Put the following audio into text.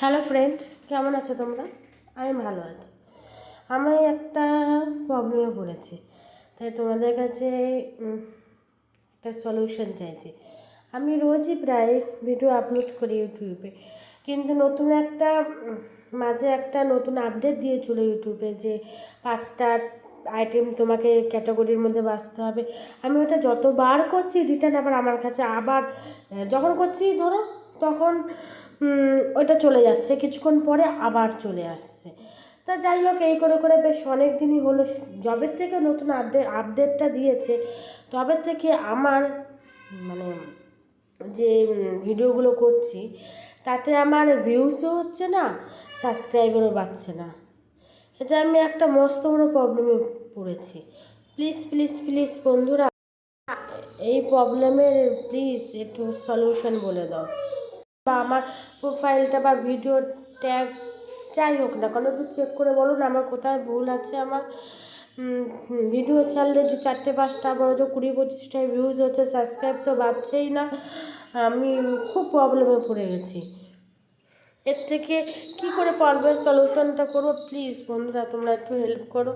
Hello friend, কেমন আছো তোমরা? আমি ভালো আছি। আমি একটা প্রবলেমে পড়েছি, তাই তোমাদের কাছে একটা সলিউশন চাইছি। আমি রোজই প্রায় ভিডিও আপলোড করি ইউটিউবে, কিন্তু নতুন একটা মাঝে একটা নতুন আপডেট দিয়েছিল ইউটিউবে যে 5টা আইটেম তোমাকে ক্যাটাগরির মধ্যে বাছতে হবে। আমি ওটা যতবার করছি রিটার্ন আবার আমার কাছে আবার যখন করছি ধরো তখন ওইটা চলে যাচ্ছে, কিছুক্ষণ পরে আবার চলে আসছে। তা যাই হোক, এই করে করে বেশ অনেক দিনই হলো। যবের থেকে নতুন আপডেটটা দিয়েছে তবে থেকে আমার মানে যে ভিডিওগুলো করছি তাতে আমার ভিউসও হচ্ছে না, সাবস্ক্রাইবারও বাড়ছে না। এটা আমি একটা মস্ত বড় প্রবলেমে পড়েছি। প্লিজ প্লিজ প্লিজ বন্ধুরা, এই প্রবলেমের প্লিজ একটু সলিউশন বলে দাও, বা আমার প্রোফাইলটা বা ভিডিও ট্যাগ যাই হোক না কেন একটু চেক করে বলো না আমার কোথায় ভুল আছে। আমার ভিডিও ছাড়লে যে 4-5টা বড় যে 20-25টায় ভিউজ হচ্ছে, সাবস্ক্রাইব তো বাড়ছেই না। আমি খুব প্রবলেমে পড়ে গেছি। এর থেকে কী করে পারবে সলিউশনটা করবো? প্লিজ বন্ধুরা তোমরা একটু হেল্প করো।